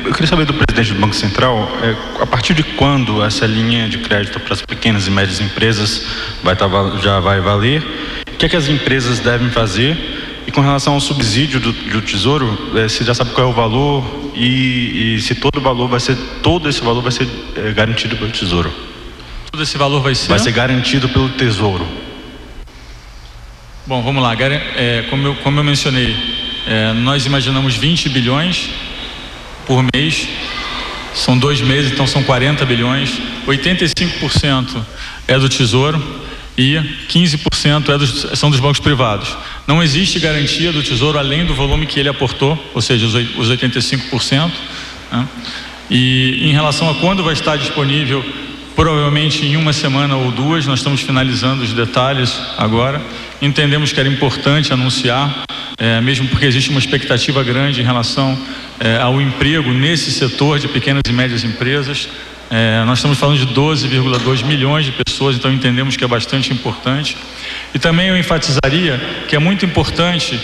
Eu queria saber do presidente do Banco Central, a partir de quando essa linha de crédito para as pequenas e médias empresas já vai valer? O que é que as empresas devem fazer? E com relação ao subsídio do Tesouro, você já sabe qual é o valor e se todo esse valor vai ser garantido pelo Tesouro? Todo esse valor vai ser? Vai ser garantido pelo Tesouro. Bom, vamos lá. Como eu mencionei, nós imaginamos 20 bilhões por mês. São 2 meses, então são 40 bilhões. 85% é do Tesouro e 15% são dos bancos privados. Não existe garantia do Tesouro além do volume que ele aportou, ou seja, os 85%. Né? E em relação a quando vai estar disponível, provavelmente em 1 semana ou 2, nós estamos finalizando os detalhes agora. Entendemos que era importante anunciar, mesmo porque existe uma expectativa grande em relação ao emprego nesse setor de pequenas e médias empresas. Nós estamos falando de 12,2 milhões de pessoas, então entendemos que é bastante importante. E também eu enfatizaria que é muito importante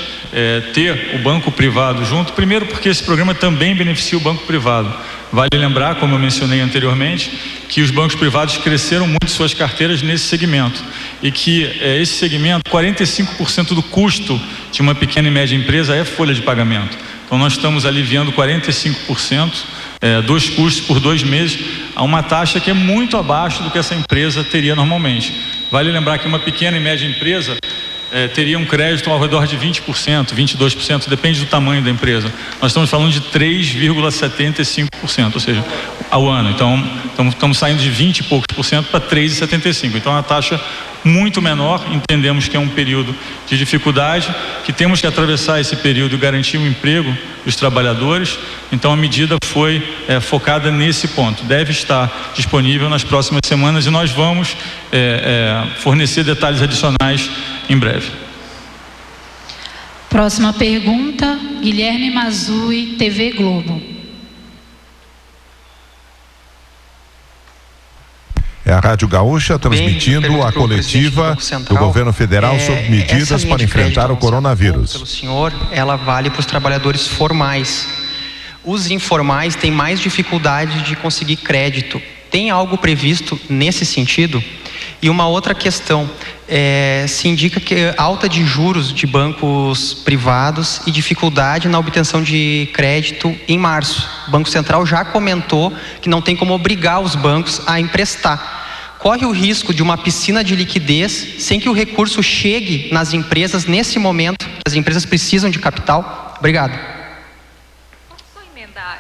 ter o banco privado junto, primeiro porque esse programa também beneficia o banco privado. Vale lembrar, como eu mencionei anteriormente, que os bancos privados cresceram muito suas carteiras nesse segmento e que esse segmento, 45% do custo de uma pequena e média empresa é folha de pagamento. Então nós estamos aliviando 45% dos custos por 2 meses a uma taxa que é muito abaixo do que essa empresa teria normalmente. Vale lembrar que uma pequena e média empresa teria um crédito ao redor de 20%, 22%, depende do tamanho da empresa. Nós estamos falando de 3,75%, ou seja, ao ano. Então, estamos saindo de 20 e poucos por cento para 3,75%. Então, é uma taxa muito menor. Entendemos que é um período de dificuldade, que temos que atravessar esse período e garantir o emprego dos trabalhadores. Então, a medida foi focada nesse ponto. Deve estar disponível nas próximas semanas e nós vamos fornecer detalhes adicionais em breve. Próxima pergunta, Guilherme Mazui, TV Globo. É a Rádio Gaúcha transmitindo a coletiva do governo federal sobre medidas para enfrentar o coronavírus. Pelo senhor, ela vale para os trabalhadores formais. Os informais têm mais dificuldade de conseguir crédito. Tem algo previsto nesse sentido? E uma outra questão, se indica que alta de juros de bancos privados e dificuldade na obtenção de crédito em março. O Banco Central já comentou que não tem como obrigar os bancos a emprestar. Corre o risco de uma piscina de liquidez sem que o recurso chegue nas empresas nesse momento, que as empresas precisam de capital? Obrigado.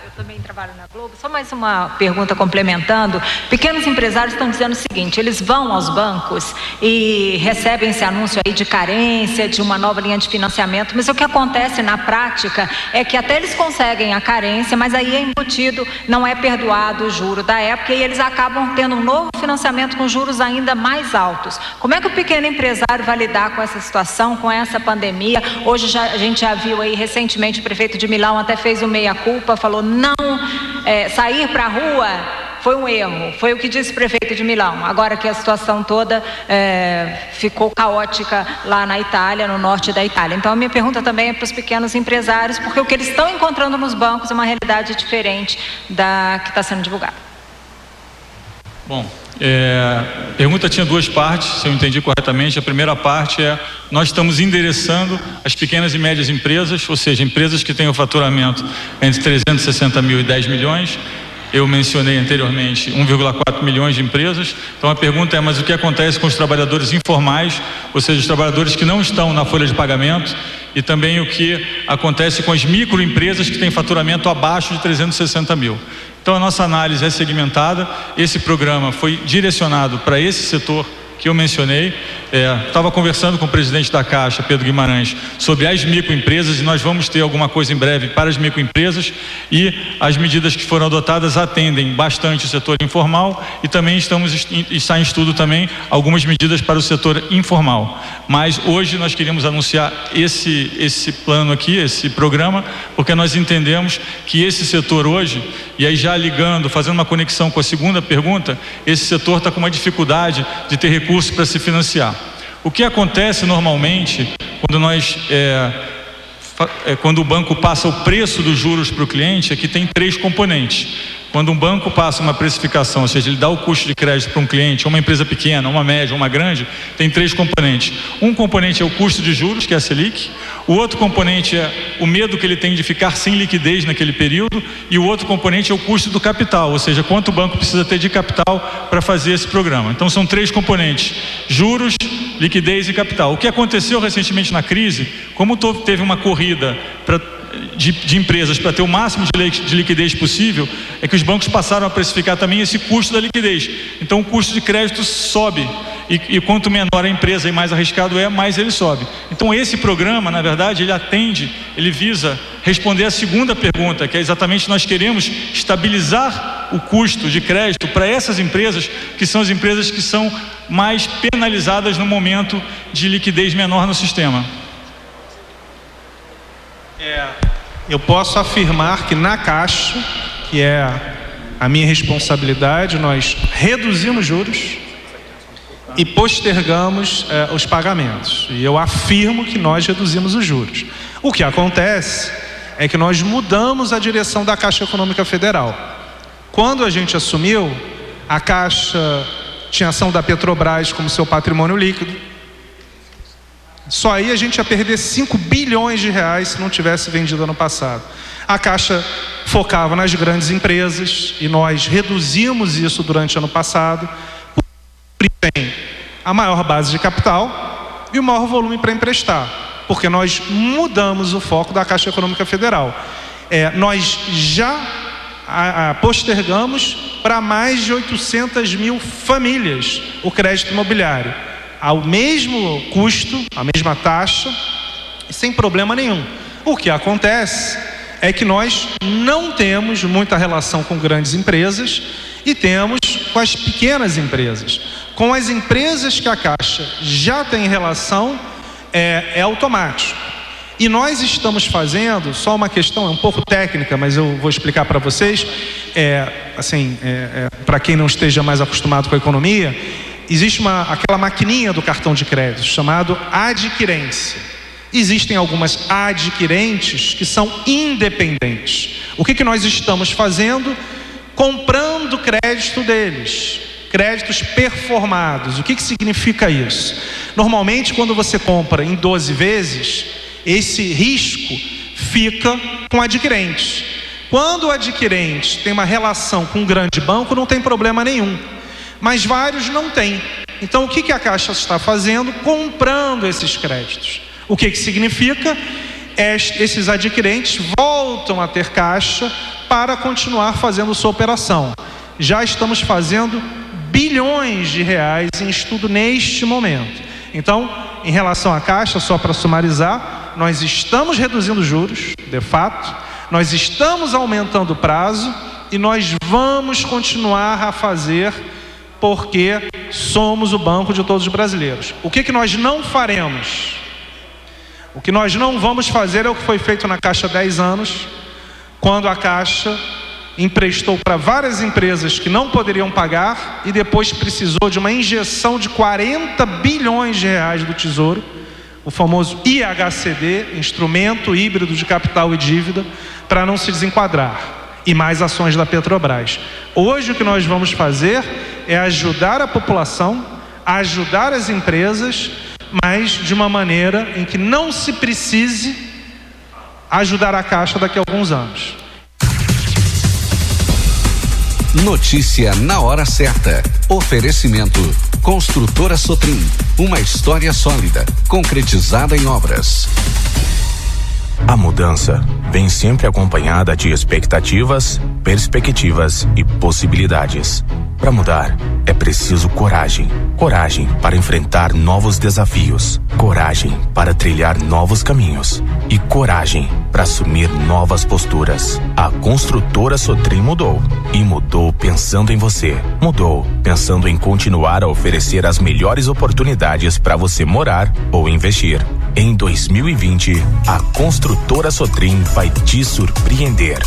Eu também trabalho na Globo, só mais uma pergunta complementando. Pequenos empresários estão dizendo o seguinte: eles vão aos bancos e recebem esse anúncio aí de carência, de uma nova linha de financiamento, mas o que acontece na prática é que até eles conseguem a carência, mas aí é embutido, não é perdoado o juro da época e eles acabam tendo um novo financiamento com juros ainda mais altos. Como é que o pequeno empresário vai lidar com essa situação, com essa pandemia? Hoje a gente já viu aí recentemente o prefeito de Milão até fez o meia-culpa, falou não sair para a rua foi um erro, foi o que disse o prefeito de Milão. Agora que a situação toda ficou caótica lá na Itália, no norte da Itália. Então a minha pergunta também é para os pequenos empresários, porque o que eles estão encontrando nos bancos é uma realidade diferente da que está sendo divulgada. Bom, a pergunta tinha 2 partes, se eu entendi corretamente. A primeira parte nós estamos endereçando as pequenas e médias empresas, ou seja, empresas que têm o faturamento entre 360 mil e 10 milhões. Eu mencionei anteriormente 1,4 milhões de empresas. Então a pergunta é, mas o que acontece com os trabalhadores informais, ou seja, os trabalhadores que não estão na folha de pagamento, e também o que acontece com as microempresas que têm faturamento abaixo de 360 mil. Então a nossa análise é segmentada. Esse programa foi direcionado para esse setor que eu mencionei. Estava conversando com o presidente da Caixa, Pedro Guimarães, sobre as microempresas, e nós vamos ter alguma coisa em breve para as microempresas, e as medidas que foram adotadas atendem bastante o setor informal, e também está em estudo também algumas medidas para o setor informal. Mas hoje nós queríamos anunciar esse plano aqui, esse programa, porque nós entendemos que esse setor hoje, e aí já ligando, fazendo uma conexão com a segunda pergunta, esse setor está com uma dificuldade de ter recursos para se financiar. O que acontece normalmente quando nós quando o banco passa o preço dos juros para o cliente, aqui tem 3 componentes. Quando um banco passa uma precificação, ou seja, ele dá o custo de crédito para um cliente, uma empresa pequena, uma média, uma grande, tem 3 componentes. Um componente é o custo de juros, que é a Selic. O outro componente é o medo que ele tem de ficar sem liquidez naquele período. E o outro componente é o custo do capital, ou seja, quanto o banco precisa ter de capital para fazer esse programa. Então são 3 componentes: juros, liquidez e capital. O que aconteceu recentemente na crise, como teve uma corrida de empresas para ter o máximo de liquidez possível, é que os bancos passaram a precificar também esse custo da liquidez. Então o custo de crédito sobe, e quanto menor a empresa e mais arriscado é, mais ele sobe. Então esse programa, na verdade, ele visa responder a segunda pergunta, que é exatamente: nós queremos estabilizar o custo de crédito para essas empresas, que são as empresas que são mais penalizadas no momento de liquidez menor no sistema. Eu posso afirmar que na Caixa, que é a minha responsabilidade, nós reduzimos juros e postergamos os pagamentos. E eu afirmo que nós reduzimos os juros. O que acontece é que nós mudamos a direção da Caixa Econômica Federal. Quando a gente assumiu, a Caixa tinha ação da Petrobras como seu patrimônio líquido. Só aí a gente ia perder 5 bilhões de reais se não tivesse vendido ano passado. A Caixa focava nas grandes empresas e nós reduzimos isso durante o ano passado. Tem a maior base de capital e o maior volume para emprestar, porque nós mudamos o foco da Caixa Econômica Federal. Nós já postergamos para mais de 800 mil famílias o crédito imobiliário, ao mesmo custo, a mesma taxa, sem problema nenhum. O que acontece é que nós não temos muita relação com grandes empresas e temos com as pequenas empresas. Com as empresas que a Caixa já tem relação, é automático. E nós estamos fazendo, só uma questão, é um pouco técnica, mas eu vou explicar para vocês, para quem não esteja mais acostumado com a economia, existe aquela maquininha do cartão de crédito, chamado adquirência. Existem algumas adquirentes que são independentes. O que nós estamos fazendo? Comprando crédito deles, créditos performados. O que significa isso? Normalmente, quando você compra em 12 vezes, esse risco fica com o adquirente. Quando o adquirente tem uma relação com um grande banco, não tem problema nenhum. Mas vários não têm. Então o que a Caixa está fazendo? Comprando esses créditos. O que significa? Esses adquirentes voltam a ter caixa para continuar fazendo sua operação. Já estamos fazendo bilhões de reais em estudo neste momento. Então, em relação à Caixa, só para sumarizar, nós estamos reduzindo juros, de fato, nós estamos aumentando o prazo e nós vamos continuar a fazer, porque somos o banco de todos os brasileiros. O que nós não faremos? O que nós não vamos fazer é o que foi feito na Caixa há 10 anos, quando a Caixa emprestou para várias empresas que não poderiam pagar e depois precisou de uma injeção de 40 bilhões de reais do Tesouro, o famoso IHCD, Instrumento Híbrido de Capital e Dívida, para não se desenquadrar, e mais ações da Petrobras. Hoje o que nós vamos fazer é ajudar a população, ajudar as empresas, mas de uma maneira em que não se precise ajudar a Caixa daqui a alguns anos. Notícia na hora certa. Oferecimento: Construtora Sotrim, uma história sólida, concretizada em obras. A mudança vem sempre acompanhada de expectativas, perspectivas e possibilidades. Para mudar, é preciso coragem. Coragem para enfrentar novos desafios. Coragem para trilhar novos caminhos. E coragem para assumir novas posturas. A Construtora Sotrim mudou. E mudou pensando em você. Mudou pensando em continuar a oferecer as melhores oportunidades para você morar ou investir. Em 2020, a Construtora Sotrim vai te surpreender.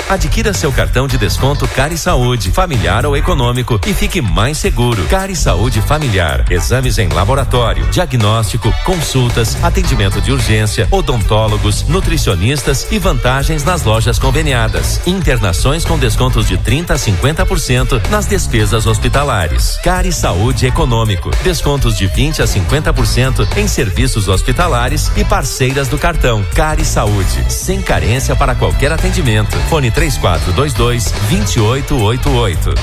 Adquira seu cartão de desconto Cari Saúde, familiar ou econômico, e fique mais seguro. Cari Saúde Familiar. Exames em laboratório, diagnóstico, consultas, atendimento de urgência, odontólogos, nutricionistas e vantagens nas lojas conveniadas. Internações com descontos de 30% a 50% nas despesas hospitalares. Cari Saúde Econômico. Descontos de 20% a 50% em serviços hospitalares e parceiras do cartão. Cari Saúde. Sem carência para qualquer atendimento. Fone 3422-2888.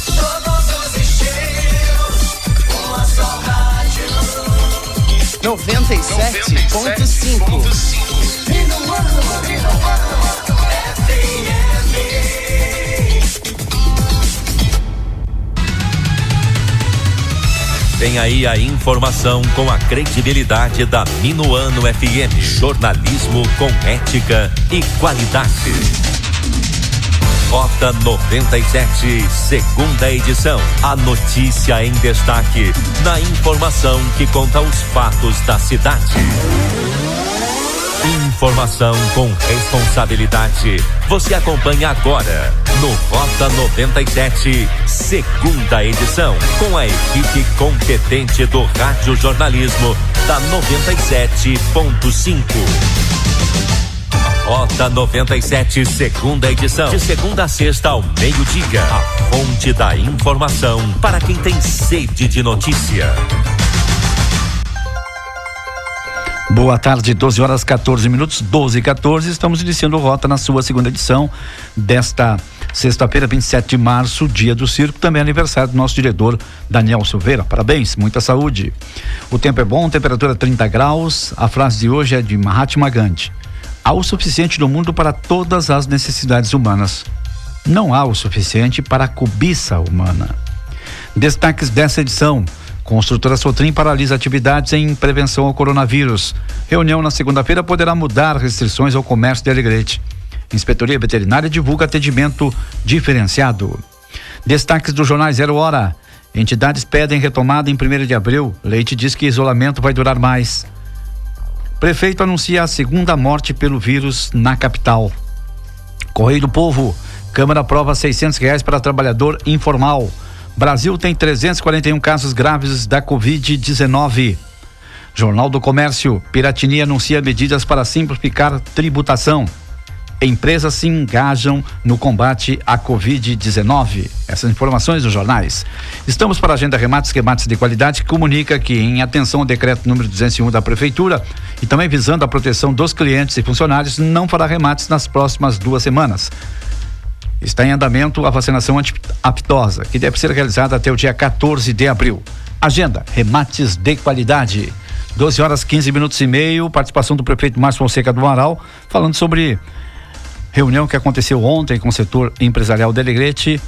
Todos os estilos, uma só rádio. 97.5. Vem aí a informação com a credibilidade da Minuano FM. Jornalismo com ética e qualidade. Rota 97, segunda edição. A notícia em destaque, na informação que conta os fatos da cidade. Informação com responsabilidade. Você acompanha agora no Rota 97, segunda edição, com a equipe competente do Rádio Jornalismo da 97.5. Rota 97, segunda edição, de segunda a sexta ao meio-dia. A fonte da informação para quem tem sede de notícia. Boa tarde, 12 horas 14 minutos, 12h14, estamos iniciando Rota na sua segunda edição desta sexta-feira, 27 de março, dia do circo, também aniversário do nosso diretor Daniel Silveira. Parabéns, muita saúde. O tempo é bom, temperatura 30 graus, a frase de hoje é de Mahatma Gandhi. Há o suficiente no mundo para todas as necessidades humanas. Não há o suficiente para a cobiça humana. Destaques dessa edição. Construtora Sotrim paralisa atividades em prevenção ao coronavírus. Reunião na segunda-feira poderá mudar restrições ao comércio de Alegrete. Inspetoria Veterinária divulga atendimento diferenciado. Destaques do jornal 0 Hora. Entidades pedem retomada em 1º de abril. Leite diz que isolamento vai durar mais. Prefeito anuncia a segunda morte pelo vírus na capital. Correio do Povo. Câmara aprova R$600 para trabalhador informal. Brasil tem 341 casos graves da Covid-19. Jornal do Comércio. Piratini anuncia medidas para simplificar tributação. Empresas se engajam no combate à Covid-19. Essas informações dos jornais. Estamos para a Agenda Remates de Qualidade, que comunica que, em atenção ao decreto número 201 da Prefeitura e também visando a proteção dos clientes e funcionários, não fará remates nas próximas 2 semanas. Está em andamento a vacinação anti-aftosa, que deve ser realizada até o dia 14 de abril. Agenda Remates de Qualidade. 12 horas 15 minutos e meio, participação do prefeito Márcio Fonseca do Amaral, falando sobre reunião que aconteceu ontem com o setor empresarial de Alegrete.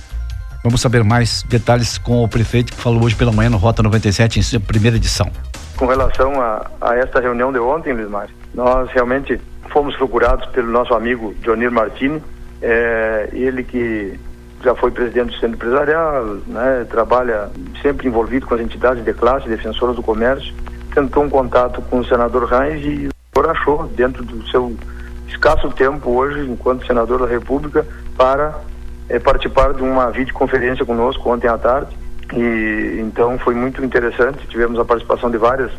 Vamos saber mais detalhes com o prefeito, que falou hoje pela manhã no Rota 97, em sua primeira edição. Com relação a esta reunião de ontem, Luiz Márcio, nós realmente fomos procurados pelo nosso amigo Dionir Martini, ele que já foi presidente do Centro Empresarial, né, trabalha sempre envolvido com as entidades de classe, defensoras do comércio, tentou um contato com o senador Reins e o senhor achou, dentro do seu escasso tempo hoje, enquanto senador da República, para participar de uma videoconferência conosco ontem à tarde. E então foi muito interessante, tivemos a participação de várias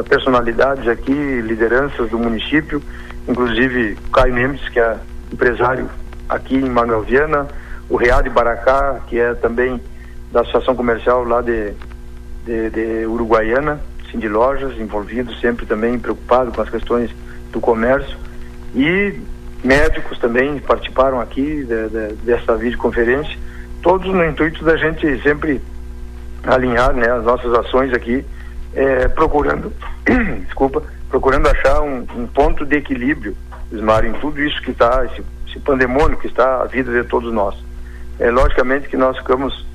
personalidades aqui, lideranças do município, inclusive o Caio Mendes, que é empresário aqui em Manuel Viana, o Real de Baracá, que é também da Associação Comercial lá de Uruguaiana, de lojas, envolvido sempre também, preocupado com as questões do comércio, e médicos também participaram aqui dessa videoconferência, todos no intuito da gente sempre alinhar, né, as nossas ações aqui, procurando achar um ponto de equilíbrio, Ismar, em tudo isso que está, esse pandemônio que está a vida de todos nós. Logicamente que nós ficamos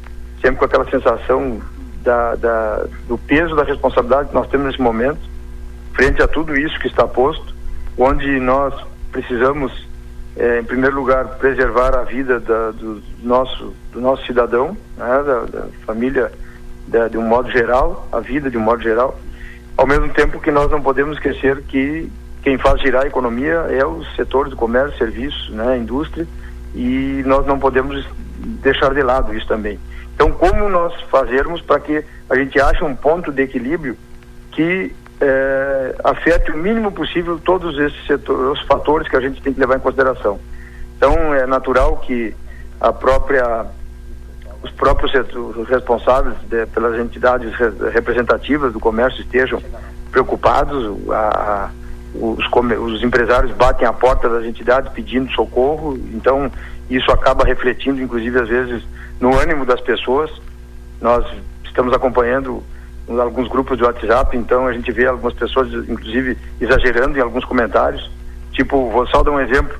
sempre com aquela sensação do peso da responsabilidade que nós temos nesse momento, frente a tudo isso que está posto, onde nós precisamos, em primeiro lugar, preservar a vida do nosso cidadão, né, da família, de um modo geral, a vida de um modo geral, ao mesmo tempo que nós não podemos esquecer que quem faz girar a economia é o setor do comércio, serviços, né, a indústria, e nós não podemos deixar de lado isso também. Então, como nós fazermos para que a gente ache um ponto de equilíbrio que afete o mínimo possível todos esses setores, os fatores que a gente tem que levar em consideração. Então, é natural que os próprios responsáveis pelas entidades representativas do comércio estejam preocupados, os empresários batem à porta das entidades pedindo socorro, então isso acaba refletindo, inclusive, às vezes, no ânimo das pessoas. Nós estamos acompanhando alguns grupos de WhatsApp, então a gente vê algumas pessoas, inclusive, exagerando em alguns comentários. Tipo, vou só dar um exemplo,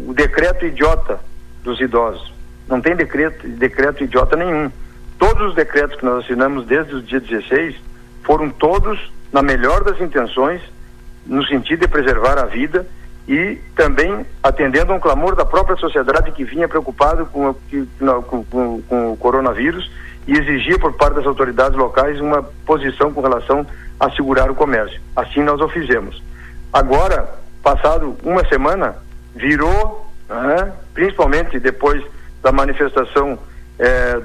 o decreto idiota dos idosos. Não tem decreto idiota nenhum. Todos os decretos que nós assinamos desde o dia 16 foram todos na melhor das intenções, no sentido de preservar a vida e também atendendo a um clamor da própria sociedade que vinha preocupado com o coronavírus e exigia por parte das autoridades locais uma posição com relação a segurar o comércio. Assim nós o fizemos. Agora, passado uma semana, virou, principalmente depois da manifestação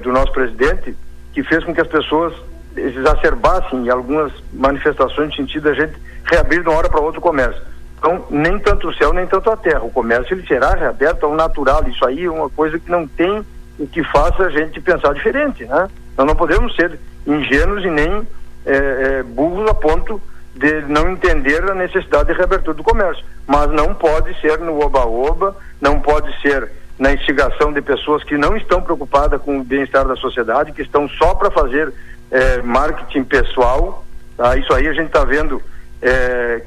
do nosso presidente, que fez com que as pessoas exacerbassem em algumas manifestações no sentido da gente reabrir de uma hora para outra o comércio. Então, nem tanto o céu, nem tanto a terra. O comércio, ele será reaberto ao natural. Isso aí é uma coisa que não tem o que faça a gente pensar diferente, né? Nós não podemos ser ingênuos e nem burros a ponto de não entender a necessidade de reabertura do comércio. Mas não pode ser no oba-oba, não pode ser na instigação de pessoas que não estão preocupadas com o bem-estar da sociedade, que estão só para fazer marketing pessoal, tá? Isso aí a gente está vendo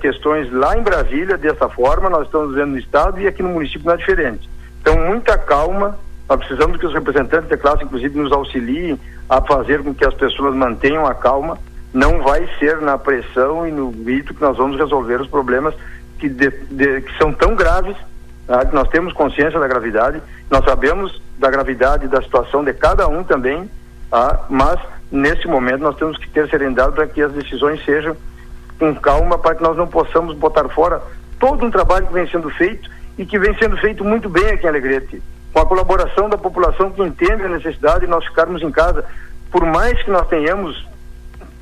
questões lá em Brasília dessa forma, nós estamos vendo no estado e aqui no município não é diferente. Então, muita calma, nós precisamos que os representantes da classe, inclusive, nos auxiliem a fazer com que as pessoas mantenham a calma. Não vai ser na pressão e no grito que nós vamos resolver os problemas que são tão graves, tá? Que nós temos consciência da gravidade, nós sabemos da gravidade da situação de cada um também, tá? Mas nesse momento nós temos que ter serenidade para que as decisões sejam com calma, para que nós não possamos botar fora todo um trabalho que vem sendo feito e que vem sendo feito muito bem aqui em Alegrete, com a colaboração da população que entende a necessidade de nós ficarmos em casa. Por mais que nós tenhamos,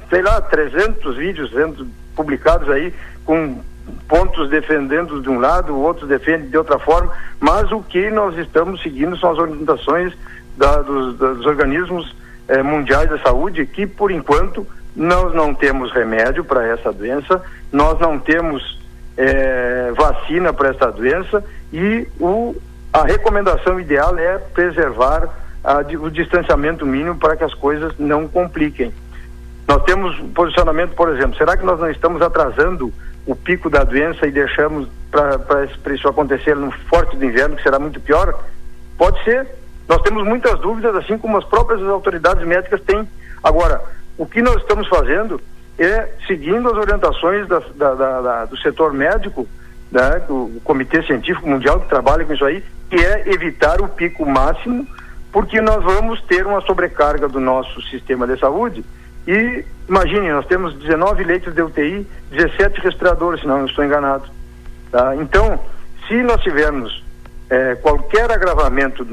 sei lá, 300 vídeos sendo publicados aí, com pontos defendendo de um lado, outros defendem de outra forma, mas o que nós estamos seguindo são as orientações dos organismos mundiais da saúde, que por enquanto nós não temos remédio para essa doença, nós não temos vacina para essa doença e a recomendação ideal é preservar o distanciamento mínimo para que as coisas não compliquem. Nós temos posicionamento, por exemplo, será que nós não estamos atrasando o pico da doença e deixamos para isso acontecer no forte do inverno, que será muito pior? Pode ser. Nós temos muitas dúvidas, assim como as próprias autoridades médicas têm. Agora, o que nós estamos fazendo é seguindo as orientações do setor médico, né, do Comitê Científico Mundial que trabalha com isso aí, que é evitar o pico máximo, porque nós vamos ter uma sobrecarga do nosso sistema de saúde. E imagine, nós temos 19 leitos de UTI, 17 respiradores, se não estou enganado, tá? Então, se nós tivermos qualquer agravamento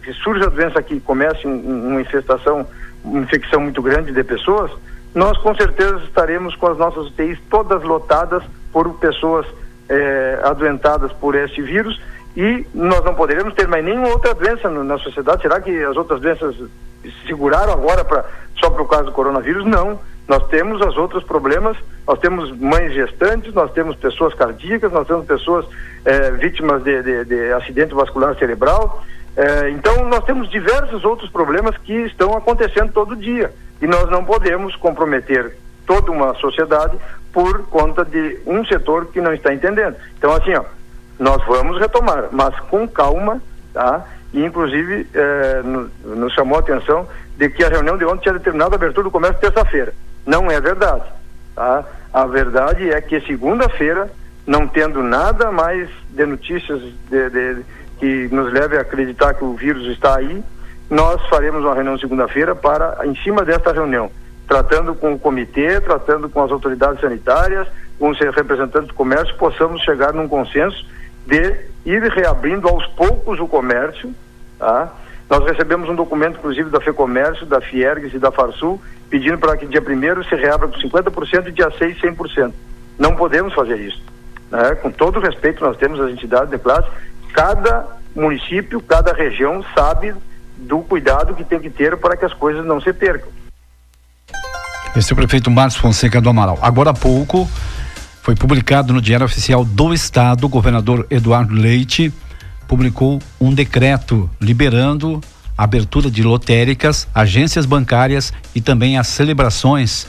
que surja a doença aqui, comece uma infecção muito grande de pessoas, nós com certeza estaremos com as nossas UTIs todas lotadas por pessoas adoentadas por esse vírus, e nós não poderemos ter mais nenhuma outra doença na sociedade. Será que as outras doenças seguraram agora só por causa do coronavírus? Não. Nós temos os outros problemas, nós temos mães gestantes, nós temos pessoas cardíacas, nós temos pessoas vítimas de acidente vascular cerebral. Então nós temos diversos outros problemas que estão acontecendo todo dia e nós não podemos comprometer toda uma sociedade por conta de um setor que não está entendendo. Então, assim, nós vamos retomar, mas com calma, tá? E inclusive nos chamou a atenção de que a reunião de ontem tinha determinado a abertura do comércio terça-feira. Não é verdade, tá? A verdade é que segunda-feira, não tendo nada mais de notícias que nos leve a acreditar que o vírus está aí, nós faremos uma reunião segunda-feira em cima desta reunião, tratando com o comitê, tratando com as autoridades sanitárias, com os representantes do comércio, possamos chegar num consenso de ir reabrindo aos poucos o comércio, tá? Nós recebemos um documento, inclusive, da FEComércio, da Fiergs e da Farsul, pedindo para que dia 1º se reabra com 50% e dia 6, 100%. Não podemos fazer isso, né? Com todo o respeito nós temos as entidades de classe, cada município, cada região sabe do cuidado que tem que ter para que as coisas não se percam. Esse é o prefeito Márcio Fonseca do Amaral. Agora há pouco foi publicado no Diário Oficial do Estado, o governador Eduardo Leite publicou um decreto liberando a abertura de lotéricas, agências bancárias e também as celebrações,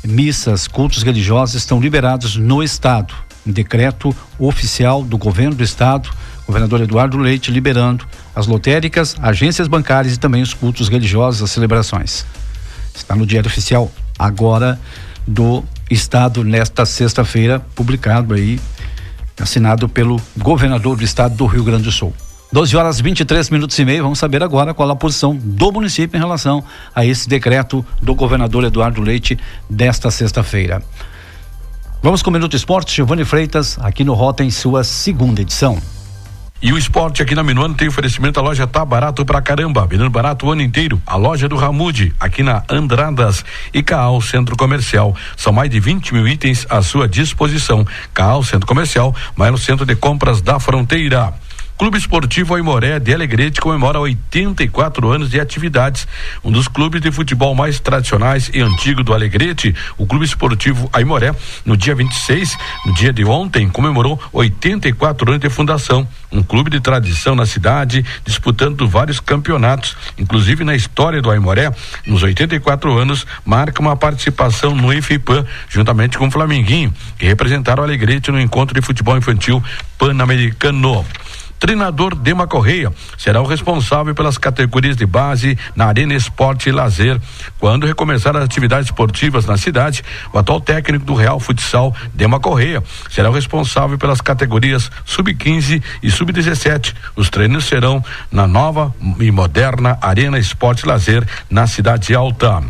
missas, cultos religiosos estão liberados no Estado. Um decreto oficial do governo do Estado, governador Eduardo Leite liberando as lotéricas, agências bancárias e também os cultos religiosos, as celebrações. Está no Diário Oficial agora do Estado nesta sexta-feira, publicado aí, assinado pelo governador do Estado do Rio Grande do Sul. 12h23 vamos saber agora qual a posição do município em relação a esse decreto do governador Eduardo Leite desta sexta-feira. Vamos com o Minuto Esporte, Giovanni Freitas, aqui no Rota em sua segunda edição. E o esporte aqui na Minuano tem oferecimento, a loja tá barato pra caramba, vendendo barato o ano inteiro. A loja do Ramude, aqui na Andradas e Caal Centro Comercial. São mais de 20 mil itens à sua disposição. Caal Centro Comercial, maior centro de compras da fronteira. Clube Esportivo Aimoré de Alegrete comemora 84 anos de atividades. Um dos clubes de futebol mais tradicionais e antigo do Alegrete, o Clube Esportivo Aimoré, no dia 26, no dia de ontem, comemorou 84 anos de fundação. Um clube de tradição na cidade, disputando vários campeonatos. Inclusive na história do Aimoré, nos 84 anos, marca uma participação no IFIPAN, juntamente com o Flamenguinho, que representaram o Alegrete no encontro de futebol infantil pan-americano. Treinador Dema Correia será o responsável pelas categorias de base na Arena Esporte e Lazer. Quando recomeçar as atividades esportivas na cidade, o atual técnico do Real Futsal, Dema Correia, será o responsável pelas categorias Sub-15 e Sub-17. Os treinos serão na nova e moderna Arena Esporte e Lazer, na Cidade Alta.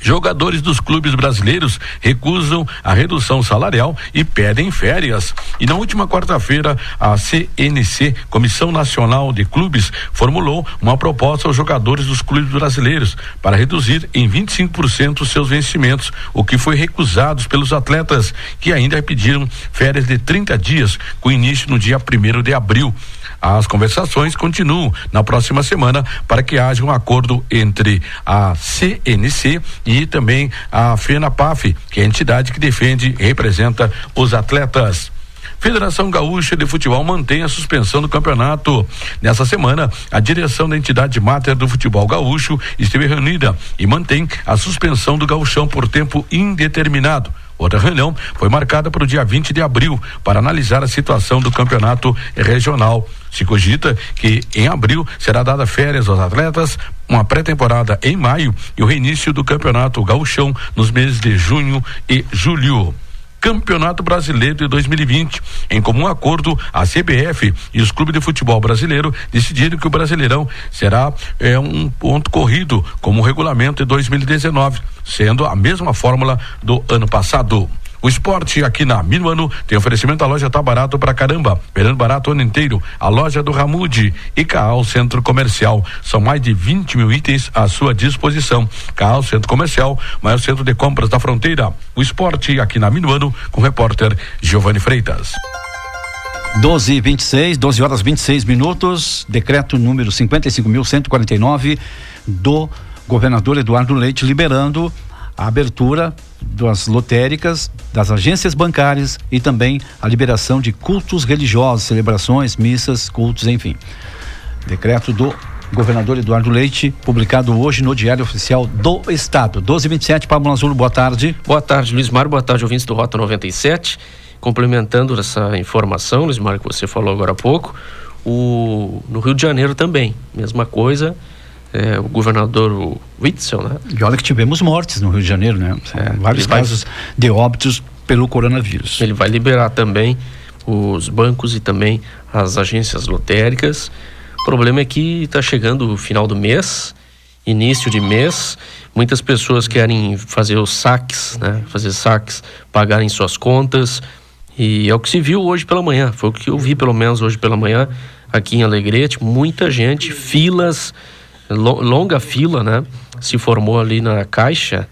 Jogadores dos clubes brasileiros recusam a redução salarial e pedem férias. E na última quarta-feira, a CNC, Comissão Nacional de Clubes, formulou uma proposta aos jogadores dos clubes brasileiros para reduzir em 25% os seus vencimentos, o que foi recusado pelos atletas, que ainda pediram férias de 30 dias, com início no dia 1º de abril. As conversações continuam na próxima semana para que haja um acordo entre a CNC e também a FENAPAF, que é a entidade que defende e representa os atletas. Federação Gaúcha de Futebol mantém a suspensão do campeonato. Nessa semana, a direção da entidade máter do futebol gaúcho esteve reunida e mantém a suspensão do gauchão por tempo indeterminado. Outra reunião foi marcada para o dia 20 de abril para analisar a situação do campeonato regional. Se cogita que em abril será dada férias aos atletas, uma pré-temporada em maio e o reinício do campeonato gauchão nos meses de junho e julho. Campeonato Brasileiro de 2020. Em comum acordo, a CBF e os clubes de futebol brasileiro decidiram que o Brasileirão será um ponto corrido como o regulamento de 2019, sendo a mesma fórmula do ano passado. O esporte aqui na Minuano tem oferecimento, a loja tá barato pra caramba, vendendo barato o ano inteiro. A loja do Ramude e Caal Centro Comercial. São mais de 20 mil itens à sua disposição. Caal Centro Comercial, maior centro de compras da fronteira. O esporte aqui na Minuano com o repórter Giovanni Freitas. 12h26, decreto número 55.149 do governador Eduardo Leite liberando a abertura das lotéricas, das agências bancárias e também a liberação de cultos religiosos, celebrações, missas, cultos, enfim. Decreto do governador Eduardo Leite, publicado hoje no Diário Oficial do Estado. 12h27, Pablo Azul, boa tarde. Boa tarde, Luiz Mário, boa tarde, ouvintes do Rota 97. Complementando essa informação, Luiz Mário, que você falou agora há pouco, no Rio de Janeiro também, mesma coisa. O governador Witzel, né? E olha que tivemos mortes no Rio de Janeiro, né? Vários casos de óbitos pelo coronavírus. Ele vai liberar também os bancos e também as agências lotéricas. O problema é que está chegando o final do mês início de mês. Muitas pessoas querem fazer os saques, né? Fazer saques, pagarem suas contas. E é o que se viu hoje pela manhã. Foi o que eu vi, pelo menos, hoje pela manhã, aqui em Alegrete. Muita gente, filas, longa fila, né? Se formou ali na Caixa,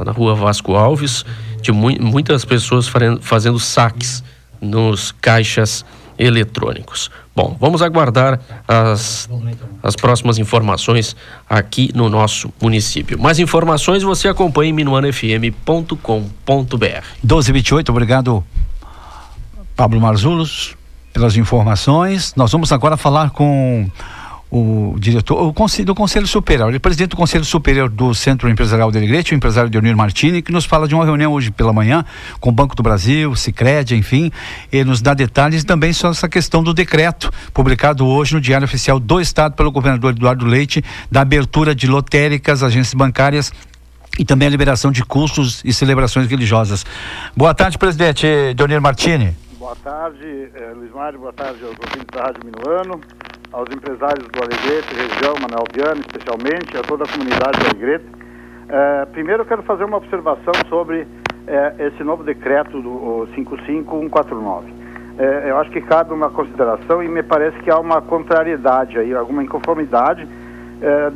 na rua Vasco Alves, de muitas pessoas fazendo saques nos caixas eletrônicos. Bom, vamos aguardar as próximas informações aqui no nosso município. Mais informações você acompanha em minuanofm.com.br. 12h28, obrigado, Pablo Marzulos, pelas informações. Nós vamos agora falar com o diretor do Conselho Superior, o presidente do Conselho Superior do Centro Empresarial de Alegrete, o empresário Dionir Martini, que nos fala de uma reunião hoje pela manhã com o Banco do Brasil, Sicredi, enfim, ele nos dá detalhes também sobre essa questão do decreto publicado hoje no Diário Oficial do Estado pelo governador Eduardo Leite, da abertura de lotéricas, agências bancárias e também a liberação de custos e celebrações religiosas. Boa tarde, presidente Dionir Martini. Boa tarde, Luiz Mário, boa tarde aos ouvintes da Rádio Minuano, aos empresários do Alegrete, região, Manuel Viana, especialmente, a toda a comunidade do Alegrete. Primeiro eu quero fazer uma observação sobre esse novo decreto do 55149. Eu acho que cabe uma consideração e me parece que há uma contrariedade aí, alguma inconformidade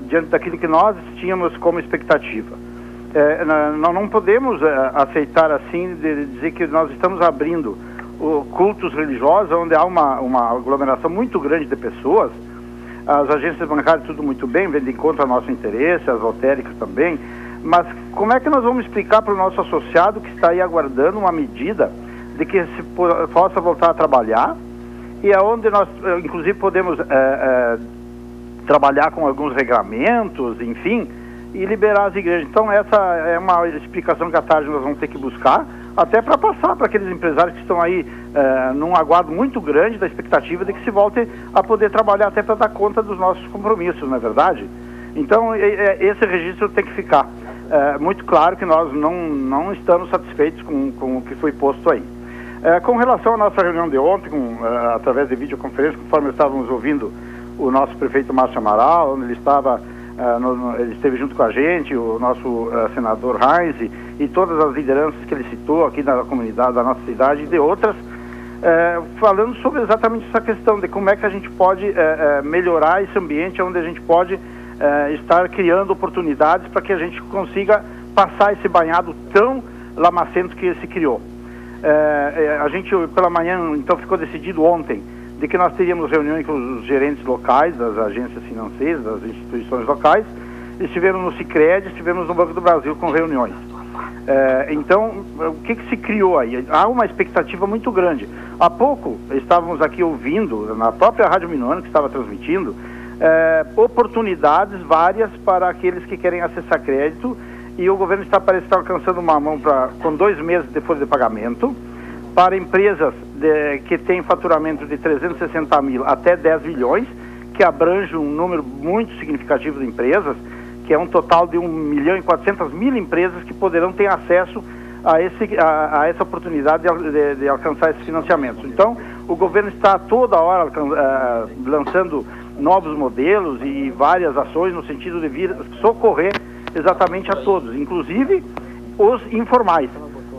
diante daquilo que nós tínhamos como expectativa. Nós não podemos aceitar assim, de dizer que nós estamos abrindo cultos religiosos, onde há uma aglomeração muito grande de pessoas. As agências bancárias tudo muito bem, vêm de encontro ao nosso interesse, as lotéricas também, mas como é que nós vamos explicar para o nosso associado que está aí aguardando uma medida de que se possa voltar a trabalhar, e aonde nós inclusive podemos trabalhar com alguns regramentos, enfim, e liberar as igrejas. Então essa é uma explicação que à tarde nós vamos ter que buscar, até para passar para aqueles empresários que estão aí num aguardo muito grande da expectativa de que se volte a poder trabalhar, até para dar conta dos nossos compromissos, não é verdade? Então esse registro tem que ficar muito claro, que nós não estamos satisfeitos com o que foi posto aí. Com relação à nossa reunião de ontem, através de videoconferência, conforme estávamos ouvindo o nosso prefeito Márcio Amaral, onde ele estava ele esteve junto com a gente, o nosso senador Heinz e todas as lideranças que ele citou aqui da comunidade da nossa cidade e de outras, falando sobre exatamente essa questão de como é que a gente pode melhorar esse ambiente onde a gente pode estar criando oportunidades para que a gente consiga passar esse banhado tão lamacento que se criou. A gente pela manhã, então, ficou decidido ontem de que nós teríamos reuniões com os gerentes locais das agências financeiras, das instituições locais. Estivemos no Sicredi, estivemos no Banco do Brasil com reuniões. Então, o que se criou aí? Há uma expectativa muito grande. Há pouco estávamos aqui ouvindo, na própria Rádio Minuano que estava transmitindo, oportunidades várias para aqueles que querem acessar crédito, e o governo parece estar alcançando uma mão com 2 meses de folha de pagamento, para empresas que têm faturamento de 360 mil até 10 milhões, que abrange um número muito significativo de empresas, que é um total de 1.400.000 empresas que poderão ter acesso a essa oportunidade de alcançar esses financiamentos. Então, o governo está toda hora lançando novos modelos e várias ações no sentido de vir socorrer exatamente a todos, inclusive os informais.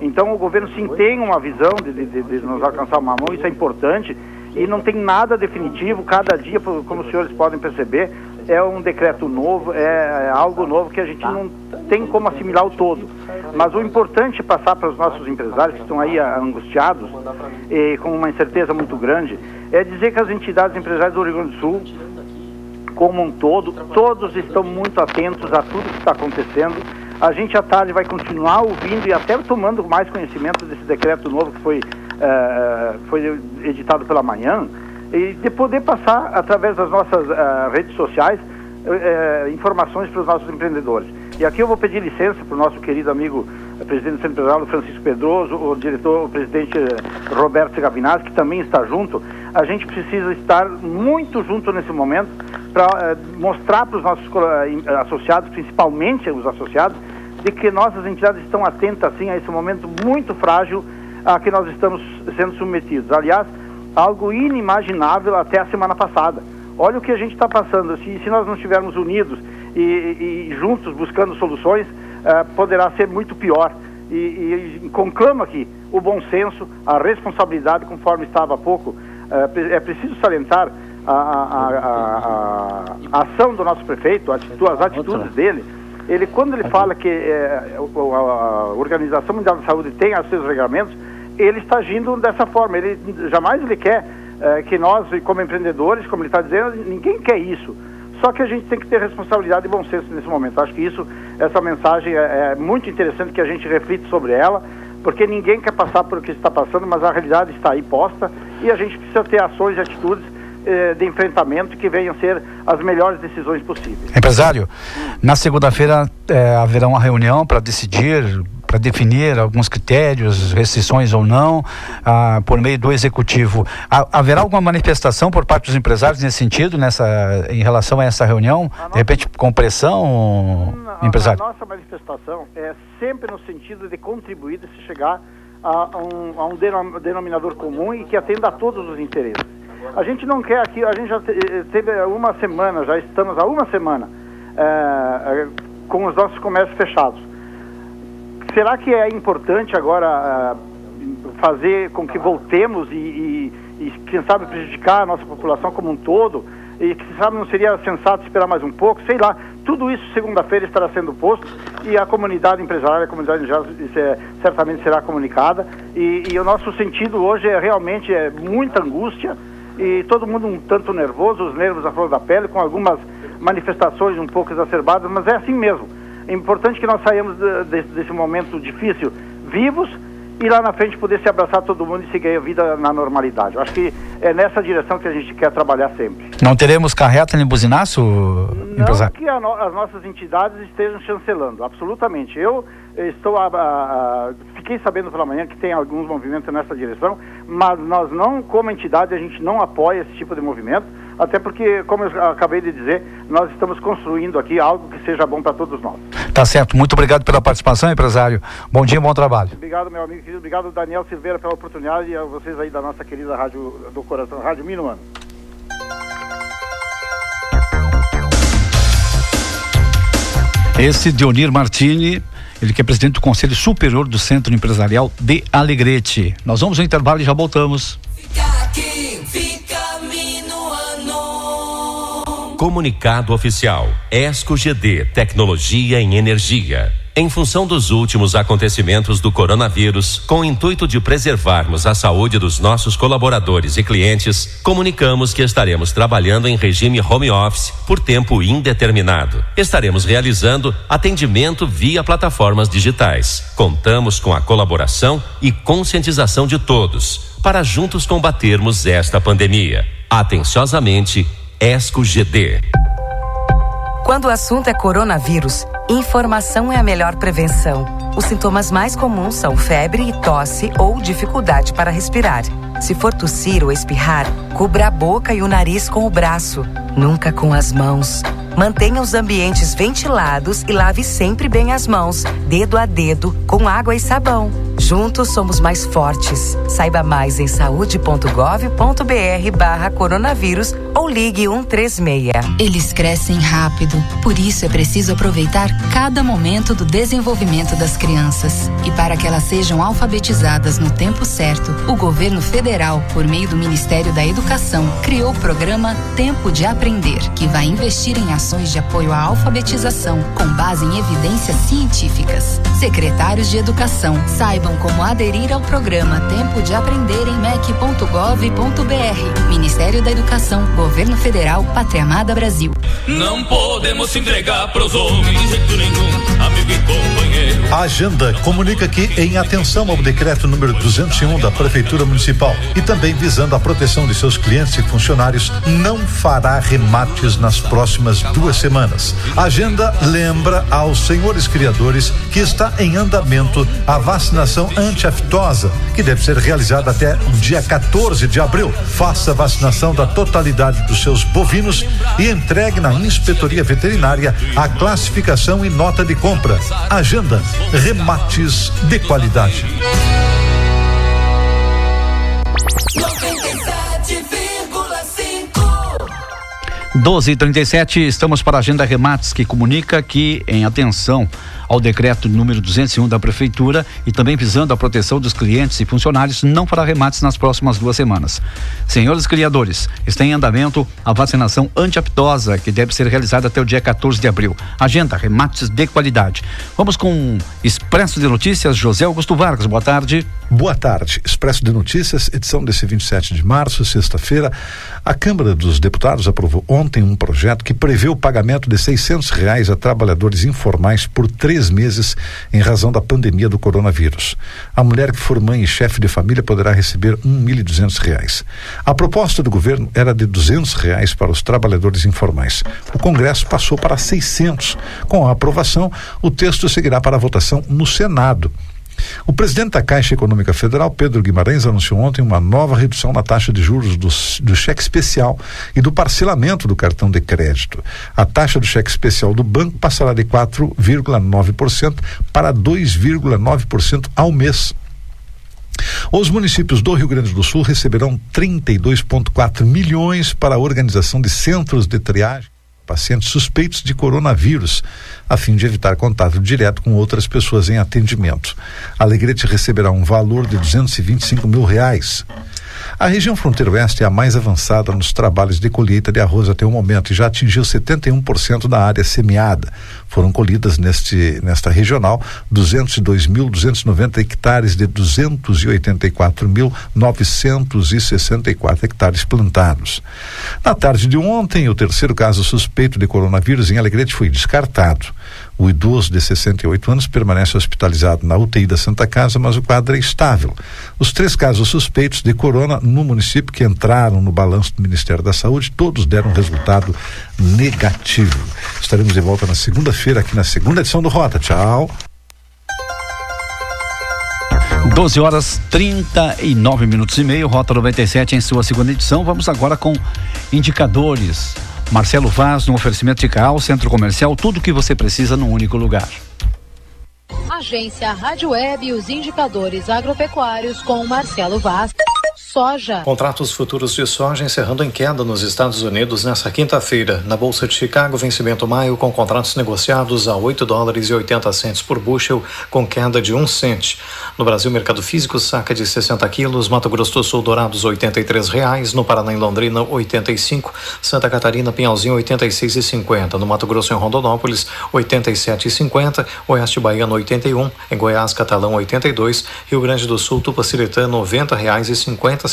Então o governo sim tem uma visão de nos alcançar uma mão, isso é importante, e não tem nada definitivo. Cada dia, como os senhores podem perceber, é um decreto novo, é algo novo que a gente não tem como assimilar o todo. Mas o importante é passar para os nossos empresários que estão aí angustiados e com uma incerteza muito grande, é dizer que as entidades empresariais do Rio Grande do Sul, como um todo, todos estão muito atentos a tudo que está acontecendo. A gente à tarde vai continuar ouvindo e até tomando mais conhecimento desse decreto novo que foi editado pela manhã, e de poder passar através das nossas redes sociais informações para os nossos empreendedores. E aqui eu vou pedir licença para o nosso querido amigo presidente do Centro Empresarial, Francisco Pedroso, o presidente Roberto Gavinazzi, que também está junto. A gente precisa estar muito junto nesse momento para mostrar para os nossos associados, principalmente os associados, de que nossas entidades estão atentas assim a esse momento muito frágil a que nós estamos sendo submetidos. Aliás, algo inimaginável até a semana passada. Olha o que a gente está passando. Se nós não estivermos unidos e juntos buscando soluções, poderá ser muito pior. E conclamo aqui o bom senso, a responsabilidade, conforme estava há pouco. É preciso salientar a ação do nosso prefeito, as atitudes dele. Quando ele fala que a Organização Mundial da Saúde tem os seus regulamentos, ele está agindo dessa forma. Jamais ele quer que nós, como empreendedores, como ele está dizendo, ninguém quer isso. Só que a gente tem que ter responsabilidade e bom senso nesse momento. Acho que essa mensagem é muito interessante que a gente reflita sobre ela, porque ninguém quer passar por o que está passando, mas a realidade está aí posta e a gente precisa ter ações e atitudes de enfrentamento que venham ser as melhores decisões possíveis. Empresário, na segunda-feira haverá uma reunião para definir alguns critérios, restrições ou não, por meio do executivo. Haverá alguma manifestação por parte dos empresários nesse sentido, em relação a essa reunião? De repente, com pressão, empresário? A nossa manifestação é sempre no sentido de contribuir, de se chegar a um denominador comum e que atenda a todos os interesses. A gente não quer aqui, a gente já teve uma semana, já estamos há uma semana com os nossos comércios fechados. Será que é importante agora fazer com que voltemos e quem sabe prejudicar a nossa população como um todo? E quem sabe não seria sensato esperar mais um pouco? Sei lá, tudo isso segunda-feira estará sendo posto e a comunidade empresarial, a comunidade já certamente será comunicada e o nosso sentido hoje realmente muita angústia e todo mundo um tanto nervoso, os nervos à flor da pele, com algumas manifestações um pouco exacerbadas, mas é assim mesmo. É importante que nós saímos desse momento difícil vivos e lá na frente poder se abraçar todo mundo e seguir a vida na normalidade. Eu acho que é nessa direção que a gente quer trabalhar sempre. Não teremos carreta nem buzinaço, empresário? Não que as nossas entidades estejam chancelando, absolutamente. Eu fiquei sabendo pela manhã que tem alguns movimentos nessa direção, mas nós não, como entidade, a gente não apoia esse tipo de movimento, até porque, como eu acabei de dizer, nós estamos construindo aqui algo que seja bom para todos nós. Tá certo, muito obrigado pela participação, empresário. Bom dia, bom trabalho. Obrigado, meu amigo querido, obrigado, Daniel Silveira, pela oportunidade e a vocês aí da nossa querida Rádio do Coração, Rádio Minuano. Esse Dionir Martini, ele que é presidente do Conselho Superior do Centro Empresarial de Alegrete. Nós vamos ao intervalo e já voltamos. Comunicado oficial. ESCO GD, tecnologia em energia. Em função dos últimos acontecimentos do coronavírus, com o intuito de preservarmos a saúde dos nossos colaboradores e clientes, comunicamos que estaremos trabalhando em regime home office por tempo indeterminado. Estaremos realizando atendimento via plataformas digitais. Contamos com a colaboração e conscientização de todos, para juntos combatermos esta pandemia. Atenciosamente, ESCO GD. Quando o assunto é coronavírus, informação é a melhor prevenção. Os sintomas mais comuns são febre e tosse ou dificuldade para respirar. Se for tossir ou espirrar, cubra a boca e o nariz com o braço, nunca com as mãos. Mantenha os ambientes ventilados e lave sempre bem as mãos, dedo a dedo, com água e sabão. Juntos somos mais fortes. Saiba mais em saude.gov.br/coronavírus ou ligue 136. Eles crescem rápido, por isso é preciso aproveitar cada momento do desenvolvimento das crianças. E para que elas sejam alfabetizadas no tempo certo, o governo federal, por meio do Ministério da Educação, criou o programa Tempo de Aprender, que vai investir em ações de apoio à alfabetização, com base em evidências científicas. Secretários de Educação, saibam como aderir ao programa Tempo de Aprender em mec.gov.br. Ministério da Educação, Governo Federal, Pátria Amada Brasil. Não podemos se entregar pros homens de jeito nenhum, amigo e companheiro. A Agenda comunica que, em atenção ao decreto número 201 da Prefeitura Municipal e também visando a proteção de seus clientes e funcionários, não fará remates nas próximas 2 semanas. A Agenda lembra aos senhores criadores que está em andamento a vacinação anti-aftosa, que deve ser realizada até o dia 14 de abril. Faça a vacinação da totalidade dos seus bovinos e entregue na Inspetoria Veterinária a classificação e nota de compra. Agenda, remates de qualidade. 97,5 12h37, estamos para a Agenda Remates, que comunica que, em atenção ao decreto número 201 da Prefeitura e também visando a proteção dos clientes e funcionários, não fará remates nas próximas 2 semanas. Senhores criadores, está em andamento a vacinação anti-aftosa, que deve ser realizada até o dia 14 de abril. Agenda Remates de qualidade. Vamos com Expresso de Notícias, José Augusto Vargas, boa tarde. Boa tarde. Expresso de Notícias, edição desse 27 de março, sexta-feira. A Câmara dos Deputados aprovou ontem um projeto que prevê o pagamento de R$600 a trabalhadores informais por 3 meses em razão da pandemia do coronavírus. A mulher que for mãe e chefe de família poderá receber R$1.200. A proposta do governo era de R$200 para os trabalhadores informais. O Congresso passou para 600. Com a aprovação, o texto seguirá para a votação no Senado. O presidente da Caixa Econômica Federal, Pedro Guimarães, anunciou ontem uma nova redução na taxa de juros do cheque especial e do parcelamento do cartão de crédito. A taxa do cheque especial do banco passará de 4,9% para 2,9% ao mês. Os municípios do Rio Grande do Sul receberão 32,4 milhões para a organização de centros de triagem pacientes suspeitos de coronavírus, a fim de evitar contato direto com outras pessoas em atendimento. Alegrete receberá um valor de R$225 mil. A região Fronteira Oeste é a mais avançada nos trabalhos de colheita de arroz até o momento e já atingiu 71% da área semeada. Foram colhidas nesta regional 202.290 hectares de 284.964 hectares plantados. Na tarde de ontem, o terceiro caso suspeito de coronavírus em Alegrete foi descartado. O idoso de 68 anos permanece hospitalizado na UTI da Santa Casa, mas o quadro é estável. Os 3 casos suspeitos de corona no município que entraram no balanço do Ministério da Saúde, todos deram resultado negativo. Estaremos de volta na segunda-feira, aqui na segunda edição do Rota. Tchau. 12h39 Rota 97 em sua segunda edição. Vamos agora com indicadores. Marcelo Vaz, no oferecimento de CAL, Centro Comercial, tudo o que você precisa num único lugar. Agência Rádio Web e os indicadores agropecuários com Marcelo Vaz. Soja. Contratos futuros de soja encerrando em queda nos Estados Unidos nesta quinta-feira. Na Bolsa de Chicago, vencimento maio com contratos negociados a $8,80 por bushel, com queda de 1 cent. No Brasil, mercado físico, saca de 60 quilos, Mato Grosso do Sul, Dourados, R$83, no Paraná, em Londrina, 85, Santa Catarina, Pinhalzinho, 86,50, no Mato Grosso, em Rondonópolis, 87,50, Oeste Baiano, 81, em Goiás, Catalão, 82, Rio Grande do Sul, Tupaciretã, R$90,50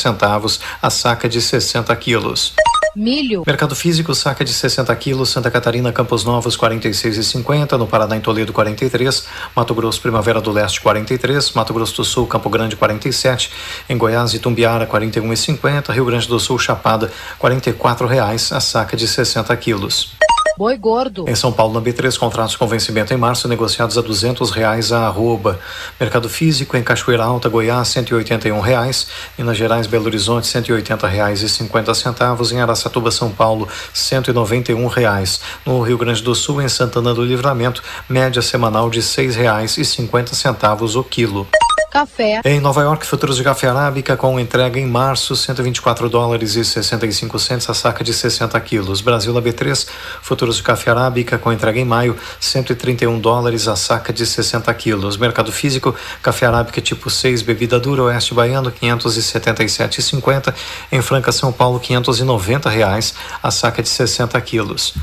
a saca de 60 quilos. Milho. Mercado físico, saca de 60 quilos, Santa Catarina, Campos Novos, 46,50, no Paraná, em Toledo, 43, Mato Grosso, Primavera do Leste, 43, Mato Grosso do Sul, Campo Grande, 47, em Goiás, Itumbiara, 41,50, Rio Grande do Sul, Chapada, R$44 a saca de 60 quilos. Boi gordo. Em São Paulo, na B3, contratos com vencimento em março negociados a R$200 a arroba. Mercado físico, em Cachoeira Alta, Goiás, R$181. Minas Gerais, Belo Horizonte, R$180,50. Em Araçatuba, São Paulo, R$191. No Rio Grande do Sul, em Santana do Livramento, média semanal de R$6,50 o quilo. Café. Em Nova York, futuros de café arábica com entrega em março, $124,65 a saca de 60 quilos. Brasil na B3, futuros de café arábica com entrega em maio, $131 a saca de 60 quilos. Mercado físico, café arábica tipo 6, bebida dura, Oeste Baiano, R$577,50. Em Franca, São Paulo, R$590 a saca de 60 quilos.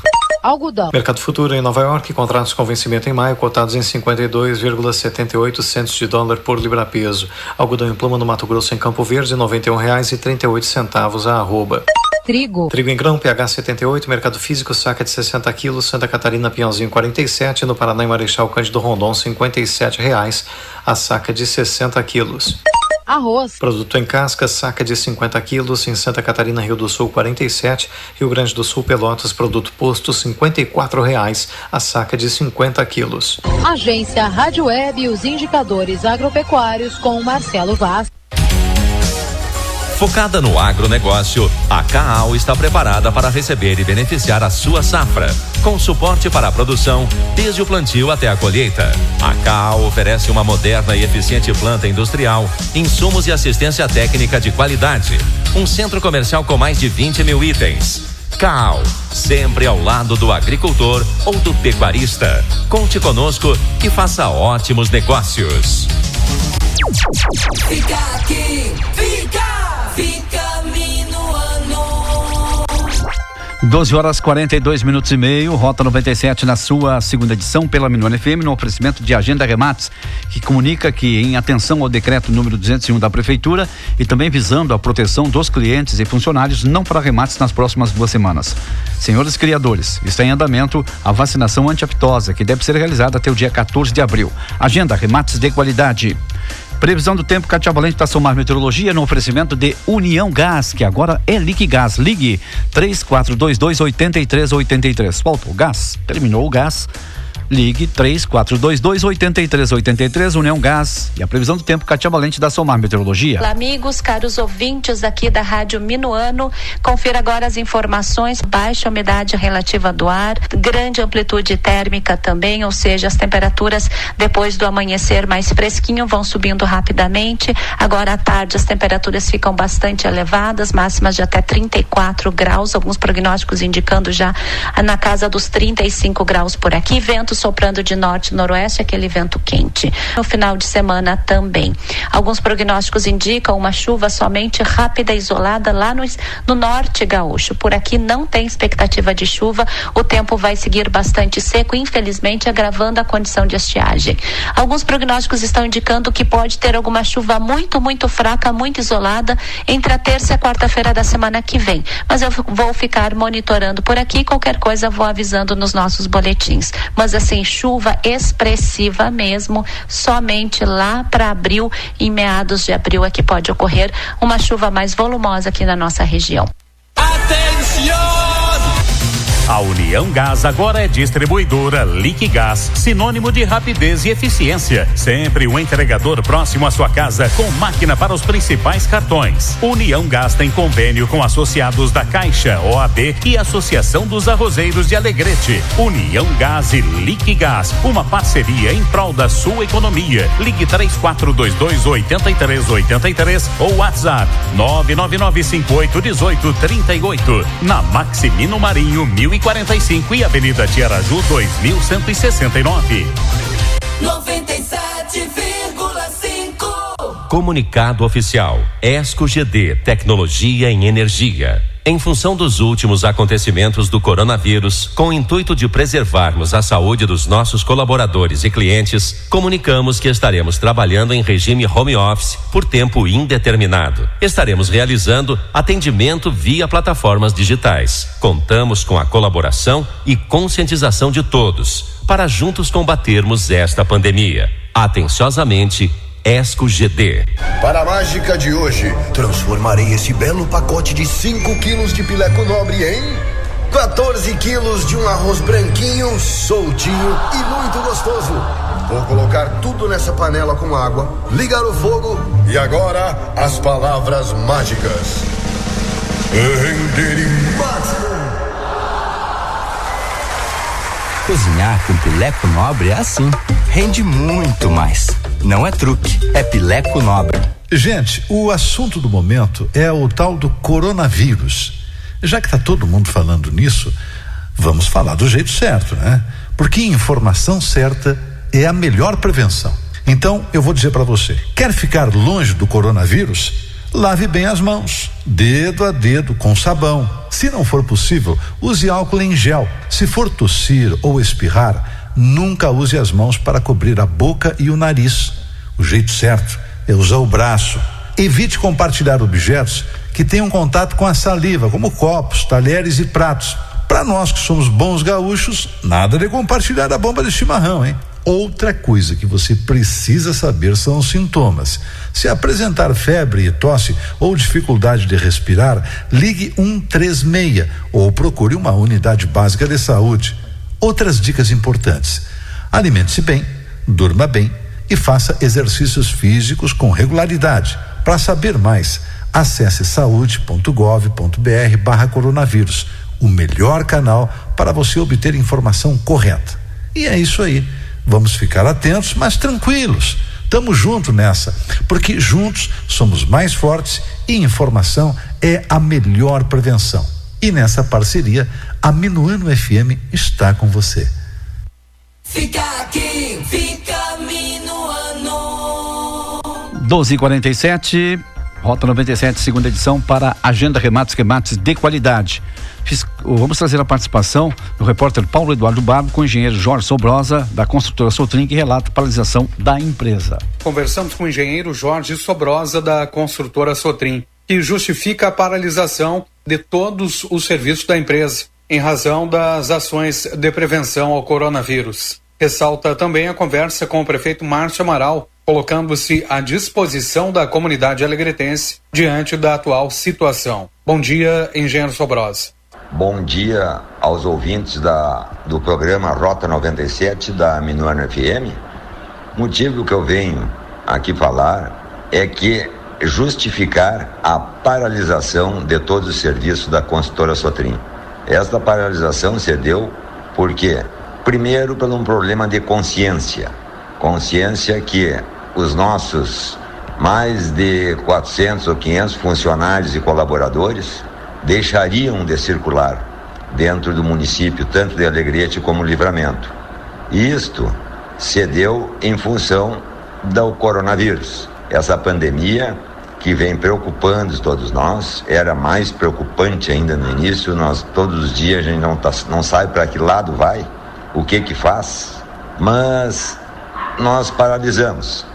Algodão. Mercado futuro em Nova York, contratos com vencimento em maio, cotados em 52,78 centos de dólar por libra-peso. Algodão em pluma no Mato Grosso, em Campo Verde, R$91,38 a arroba. Trigo. Trigo em grão, pH 78, mercado físico, saca de 60 quilos, Santa Catarina, Pinhalzinho, 47, no Paraná, em Marechal Cândido Rondon, R$57 a saca de 60 quilos. Arroz. Produto em casca, saca de 50 quilos, em Santa Catarina, Rio do Sul, 47, Rio Grande do Sul, Pelotas, produto posto, R$54 a saca de 50 quilos. Agência Rádio Web e os indicadores agropecuários com Marcelo Vaz. Focada no agronegócio, a CAAL está preparada para receber e beneficiar a sua safra, com suporte para a produção, desde o plantio até a colheita. A CAAL oferece uma moderna e eficiente planta industrial, insumos e assistência técnica de qualidade, um centro comercial com mais de 20 mil itens. CAL, sempre ao lado do agricultor ou do pecuarista. Conte conosco e faça ótimos negócios. Fica aqui, fica Minuano. 12h42 Rota 97 na sua segunda edição pela Minuano FM, no oferecimento de Agenda Remates, que comunica que, em atenção ao decreto número 201 da Prefeitura e também visando a proteção dos clientes e funcionários, não fará remates nas próximas 2 semanas. Senhores criadores, está em andamento a vacinação anti-aftosa, que deve ser realizada até o dia 14 de abril. Agenda Remates de qualidade. Previsão do tempo, Cátia Valente da Somar Meteorologia, no oferecimento de União Gás, que agora é Liquigás. Ligue 3422-8383. Faltou o gás? Terminou o gás? Ligue 3422-8383, União Gás. E a previsão do tempo, Cátia Valente da Somar Meteorologia. Olá, amigos, caros ouvintes aqui da Rádio Minuano. Confira agora as informações. Baixa umidade relativa do ar, grande amplitude térmica também, ou seja, as temperaturas depois do amanhecer mais fresquinho vão subindo rapidamente. Agora à tarde as temperaturas ficam bastante elevadas, máximas de até 34 graus, alguns prognósticos indicando já na casa dos 35 graus por aqui. Ventos soprando de norte e noroeste, aquele vento quente. No final de semana também. Alguns prognósticos indicam uma chuva somente rápida e isolada lá no norte gaúcho. Por aqui não tem expectativa de chuva, o tempo vai seguir bastante seco, infelizmente agravando a condição de estiagem. Alguns prognósticos estão indicando que pode ter alguma chuva muito fraca, muito isolada entre a terça e a quarta-feira da semana que vem. Mas eu vou ficar monitorando por aqui, qualquer coisa vou avisando nos nossos boletins. Mas assim, chuva expressiva mesmo, somente lá para abril, em meados de abril é que pode ocorrer uma chuva mais volumosa aqui na nossa região. A União Gás agora é distribuidora Liquigás, sinônimo de rapidez e eficiência. Sempre um entregador próximo à sua casa com máquina para os principais cartões. União Gás tem convênio com associados da Caixa, OAB e Associação dos Arrozeiros de Alegrete. União Gás e Liquigás, uma parceria em prol da sua economia. Ligue 3422-8383 ou WhatsApp 999581838. Na Maximino Marinho 1045 e Avenida Tiaraju 2169. 97,5. Comunicado oficial. ESCO GD, tecnologia em energia. Em função dos últimos acontecimentos do coronavírus, com o intuito de preservarmos a saúde dos nossos colaboradores e clientes, comunicamos que estaremos trabalhando em regime home office por tempo indeterminado. Estaremos realizando atendimento via plataformas digitais. Contamos com a colaboração e conscientização de todos para juntos combatermos esta pandemia. Atenciosamente, ESCO GD. Para a mágica de hoje, transformarei esse belo pacote de 5 quilos de pileco nobre em 14 quilos de um arroz branquinho, soltinho e muito gostoso. Vou colocar tudo nessa panela com água, ligar o fogo e agora as palavras mágicas. Máximo. Cozinhar com pileco nobre é assim, rende muito mais. Não é truque, é pileco nobre. Gente, o assunto do momento é o tal do coronavírus. Já que está todo mundo falando nisso, vamos falar do jeito certo, né? Porque informação certa é a melhor prevenção. Então, eu vou dizer para você, quer ficar longe do coronavírus? Lave bem as mãos, dedo a dedo, com sabão. Se não for possível, use álcool em gel. Se for tossir ou espirrar, nunca use as mãos para cobrir a boca e o nariz. O jeito certo é usar o braço. Evite compartilhar objetos que tenham contato com a saliva, como copos, talheres e pratos. Para nós que somos bons gaúchos, nada de compartilhar a bomba de chimarrão, hein? Outra coisa que você precisa saber são os sintomas. Se apresentar febre e tosse ou dificuldade de respirar, ligue 136 ou procure uma unidade básica de saúde. Outras dicas importantes: alimente-se bem, durma bem e faça exercícios físicos com regularidade. Para saber mais, acesse saude.gov.br/coronavírus, o melhor canal para você obter informação correta. E é isso aí. Vamos ficar atentos, mas tranquilos. Tamo junto nessa, porque juntos somos mais fortes e informação é a melhor prevenção. E nessa parceria, a Minuano FM está com você. Fica aqui, fica Minuano. 12h47, Rota 97, segunda edição para Agenda Remates de qualidade. Vamos trazer a participação do repórter Paulo Eduardo Barbo com o engenheiro Jorge Sobrosa, da construtora Sotrim, que relata a paralisação da empresa. Conversamos com o engenheiro Jorge Sobrosa, da construtora Sotrim, que justifica a paralisação de todos os serviços da empresa, em razão das ações de prevenção ao coronavírus. Ressalta também a conversa com o prefeito Márcio Amaral, colocando-se à disposição da comunidade alegretense diante da atual situação. Bom dia, engenheiro Sobrosa. Bom dia aos ouvintes do programa Rota 97 da Minuano FM. O motivo que eu venho aqui falar é que justificar a paralisação de todos os serviços da construtora Sotrim. Esta paralisação se deu porque, primeiro, por um problema de consciência que os nossos mais de 400 ou 500 funcionários e colaboradores deixariam de circular dentro do município, tanto de Alegrete como Livramento. E isto se deu em função do coronavírus. Essa pandemia que vem preocupando todos nós, era mais preocupante ainda no início. Nós todos os dias a gente não sabe para que lado vai, o que faz, mas nós paralisamos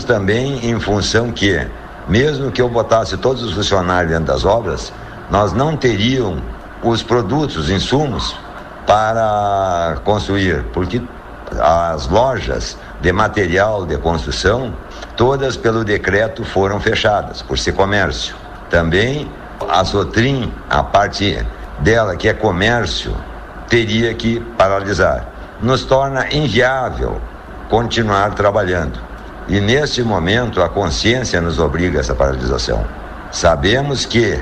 também em função que, mesmo que eu botasse todos os funcionários dentro das obras, nós não teríamos os produtos, os insumos para construir, porque as lojas de material de construção, todas pelo decreto foram fechadas, por ser comércio. Também a Sotrim, a parte dela que é comércio, teria que paralisar. Nos torna inviável continuar trabalhando. E neste momento a consciência nos obriga a essa paralisação. Sabemos que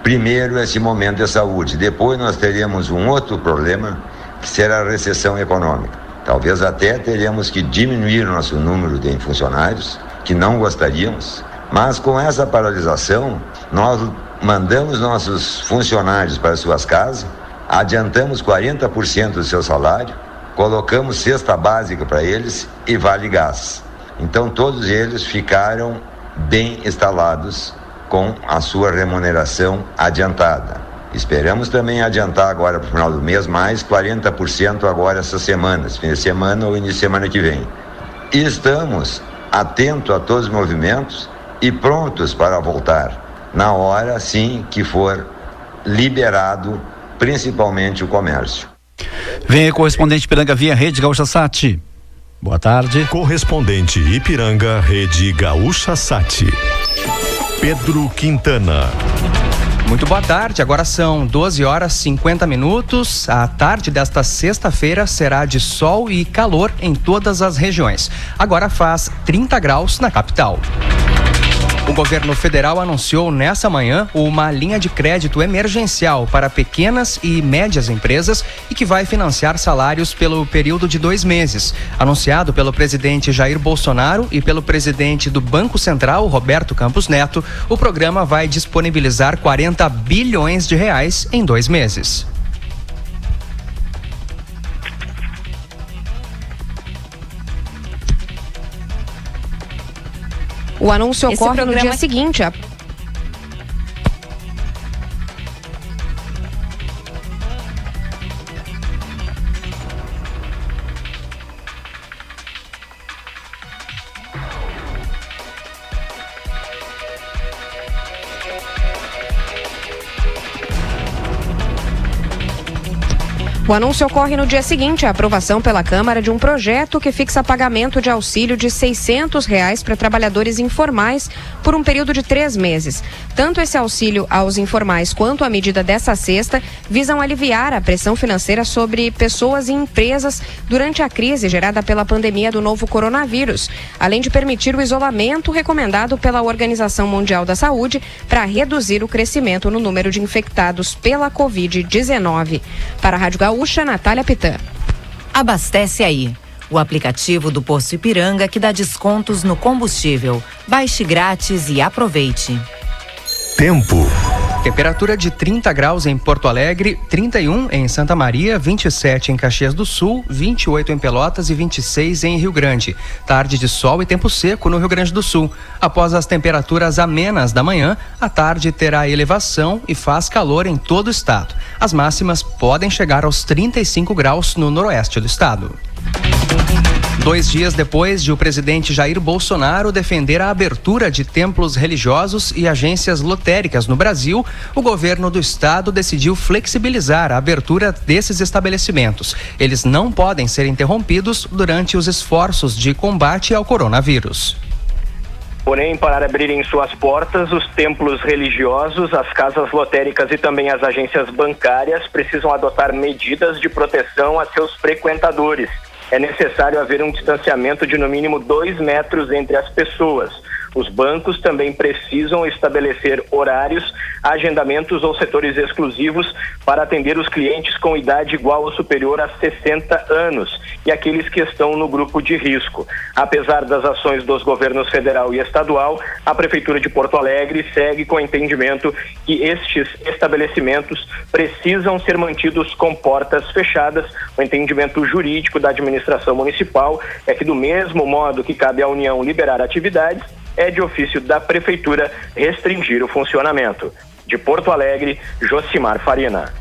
primeiro esse momento de saúde, depois nós teremos um outro problema, que será a recessão econômica. Talvez até teremos que diminuir o nosso número de funcionários, que não gostaríamos, mas com essa paralisação nós mandamos nossos funcionários para suas casas, adiantamos 40% do seu salário, colocamos cesta básica para eles e vale gás. Então todos eles ficaram bem instalados com a sua remuneração adiantada. Esperamos também adiantar agora para o final do mês mais 40% agora essas semanas, fim de semana ou início de semana que vem. E estamos atentos a todos os movimentos e prontos para voltar na hora, sim, que for liberado, principalmente o comércio. Vem aí, correspondente Ipiranga via Rede Gaúcha Sat. Boa tarde. Correspondente Ipiranga, Rede Gaúcha Sat. Pedro Quintana. Muito boa tarde, agora são 12h50. A tarde desta sexta-feira será de sol e calor em todas as regiões. Agora faz 30 graus na capital. O governo federal anunciou nessa manhã uma linha de crédito emergencial para pequenas e médias empresas e que vai financiar salários pelo período de 2 meses. Anunciado pelo presidente Jair Bolsonaro e pelo presidente do Banco Central, Roberto Campos Neto, o programa vai disponibilizar 40 bilhões de reais em 2 meses. O anúncio ocorre no dia seguinte. O anúncio ocorre no dia seguinte à aprovação pela Câmara de um projeto que fixa pagamento de auxílio de R$600 para trabalhadores informais por um período de 3 meses. Tanto esse auxílio aos informais quanto a medida dessa sexta visam aliviar a pressão financeira sobre pessoas e empresas durante a crise gerada pela pandemia do novo coronavírus, além de permitir o isolamento recomendado pela Organização Mundial da Saúde para reduzir o crescimento no número de infectados pela Covid-19. Para a Rádio Gaúcha, Natália Pitã. Abastece aí. O aplicativo do Posto Ipiranga que dá descontos no combustível. Baixe grátis e aproveite. Tempo. Temperatura de 30 graus em Porto Alegre, 31 em Santa Maria, 27 em Caxias do Sul, 28 em Pelotas e 26 em Rio Grande. Tarde de sol e tempo seco no Rio Grande do Sul. Após as temperaturas amenas da manhã, a tarde terá elevação e faz calor em todo o estado. As máximas podem chegar aos 35 graus no noroeste do estado. 2 dias depois de o presidente Jair Bolsonaro defender a abertura de templos religiosos e agências lotéricas no Brasil, o governo do estado decidiu flexibilizar a abertura desses estabelecimentos. Eles não podem ser interrompidos durante os esforços de combate ao coronavírus. Porém, para abrirem suas portas, os templos religiosos, as casas lotéricas e também as agências bancárias precisam adotar medidas de proteção a seus frequentadores. É necessário haver um distanciamento de no mínimo 2 metros entre as pessoas. Os bancos também precisam estabelecer horários, agendamentos ou setores exclusivos para atender os clientes com idade igual ou superior a 60 anos e aqueles que estão no grupo de risco. Apesar das ações dos governos federal e estadual, a Prefeitura de Porto Alegre segue com o entendimento que estes estabelecimentos precisam ser mantidos com portas fechadas. O entendimento jurídico da administração municipal é que, do mesmo modo que cabe à União liberar atividades, é de ofício da Prefeitura restringir o funcionamento. De Porto Alegre, Josimar Farina.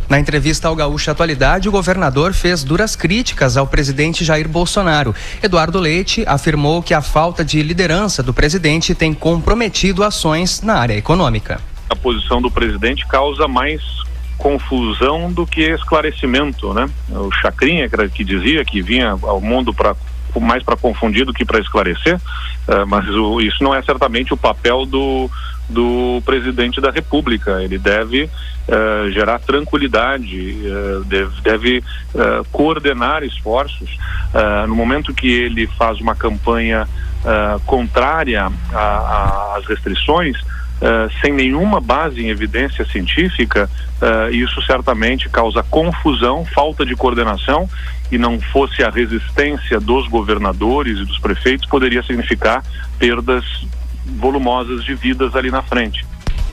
Na entrevista ao Gaúcha Atualidade, o governador fez duras críticas ao presidente Jair Bolsonaro. Eduardo Leite afirmou que a falta de liderança do presidente tem comprometido ações na área econômica. A posição do presidente causa mais confusão do que esclarecimento, né? O Chacrinha, que dizia que vinha ao mundo mais para confundir do que para esclarecer, mas isso não é certamente o papel do presidente da República. Ele deve gerar tranquilidade, deve coordenar esforços. No momento que ele faz uma campanha contrária às restrições, sem nenhuma base em evidência científica, isso certamente causa confusão, falta de coordenação, e não fosse a resistência dos governadores e dos prefeitos, poderia significar perdas volumosas de vidas ali na frente.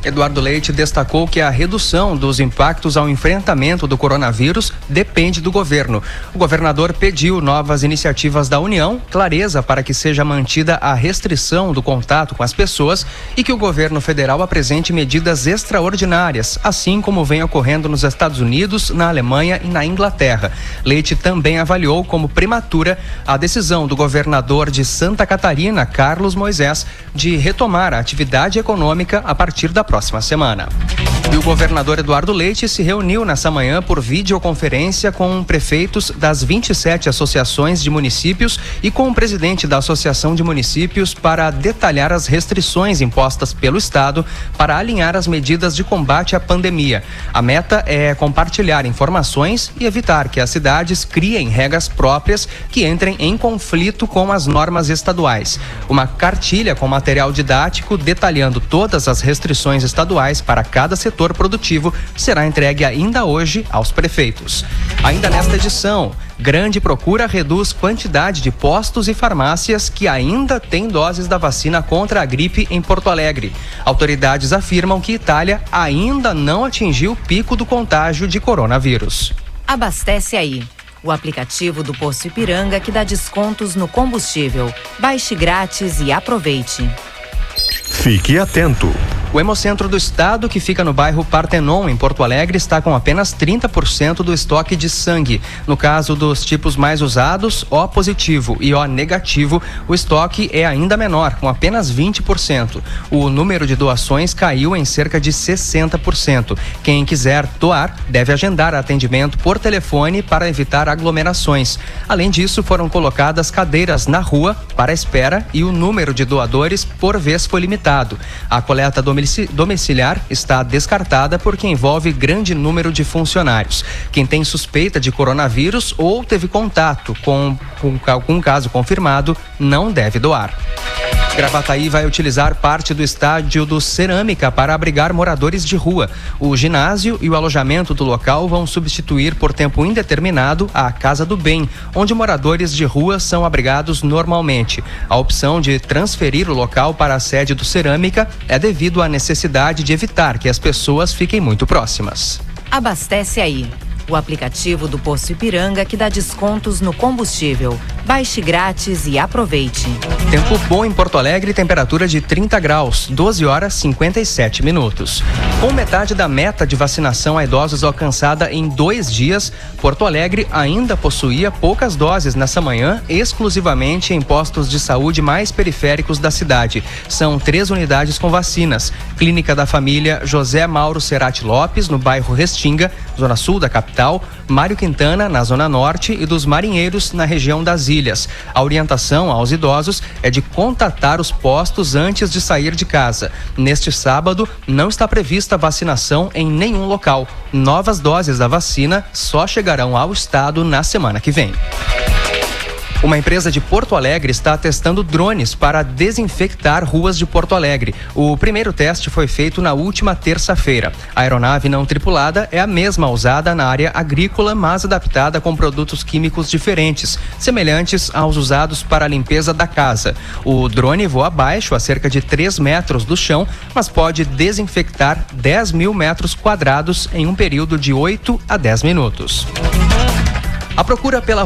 Eduardo Leite destacou que a redução dos impactos ao enfrentamento do coronavírus depende do governo. O governador pediu novas iniciativas da União, clareza para que seja mantida a restrição do contato com as pessoas e que o governo federal apresente medidas extraordinárias, assim como vem ocorrendo nos Estados Unidos, na Alemanha e na Inglaterra. Leite também avaliou como prematura a decisão do governador de Santa Catarina, Carlos Moisés, de retomar a atividade econômica a partir da próxima semana. E o governador Eduardo Leite se reuniu nessa manhã por videoconferência com prefeitos das 27 associações de municípios e com o presidente da Associação de Municípios para detalhar as restrições impostas pelo Estado para alinhar as medidas de combate à pandemia. A meta é compartilhar informações e evitar que as cidades criem regras próprias que entrem em conflito com as normas estaduais. Uma cartilha com material didático detalhando todas as restrições estaduais para cada setor produtivo será entregue ainda hoje aos prefeitos. Ainda nesta edição, grande procura reduz quantidade de postos e farmácias que ainda têm doses da vacina contra a gripe em Porto Alegre. Autoridades afirmam que Itália ainda não atingiu o pico do contágio de coronavírus. Abastece aí. O aplicativo do Posto Ipiranga que dá descontos no combustível. Baixe grátis e aproveite. Fique atento. O Hemocentro do Estado, que fica no bairro Partenon, em Porto Alegre, está com apenas 30% do estoque de sangue. No caso dos tipos mais usados, O positivo e O negativo, o estoque é ainda menor, com apenas 20%. O número de doações caiu em cerca de 60%. Quem quiser doar deve agendar atendimento por telefone para evitar aglomerações. Além disso, foram colocadas cadeiras na rua para espera e o número de doadores por vez foi limitado. A coleta domiciliar está descartada porque envolve grande número de funcionários. Quem tem suspeita de coronavírus ou teve contato com um caso confirmado não deve doar. Gravataí vai utilizar parte do estádio do Cerâmica para abrigar moradores de rua. O ginásio e o alojamento do local vão substituir por tempo indeterminado a Casa do Bem, onde moradores de rua são abrigados normalmente. A opção de transferir o local para a sede do Cerâmica é devido à necessidade de evitar que as pessoas fiquem muito próximas. Abastece aí. O aplicativo do Posto Ipiranga que dá descontos no combustível. Baixe grátis e aproveite. Tempo bom em Porto Alegre, temperatura de 30 graus, 12 horas 57 minutos. Com metade da meta de vacinação a idosos alcançada em 2 dias, Porto Alegre ainda possuía poucas doses nessa manhã, exclusivamente em postos de saúde mais periféricos da cidade. São 3 unidades com vacinas. Clínica da Família José Mauro Cerati Lopes, no bairro Restinga, zona sul da capital. Mário Quintana, na Zona Norte, e dos Marinheiros, na região das Ilhas. A orientação aos idosos é de contatar os postos antes de sair de casa. Neste sábado, não está prevista vacinação em nenhum local. Novas doses da vacina só chegarão ao estado na semana que vem. Uma empresa de Porto Alegre está testando drones para desinfectar ruas de Porto Alegre. O primeiro teste foi feito na última terça-feira. A aeronave não tripulada é a mesma usada na área agrícola, mas adaptada com produtos químicos diferentes, semelhantes aos usados para a limpeza da casa. O drone voa abaixo, a cerca de 3 metros do chão, mas pode desinfectar 10 mil metros quadrados em um período de 8 a 10 minutos. A procura pela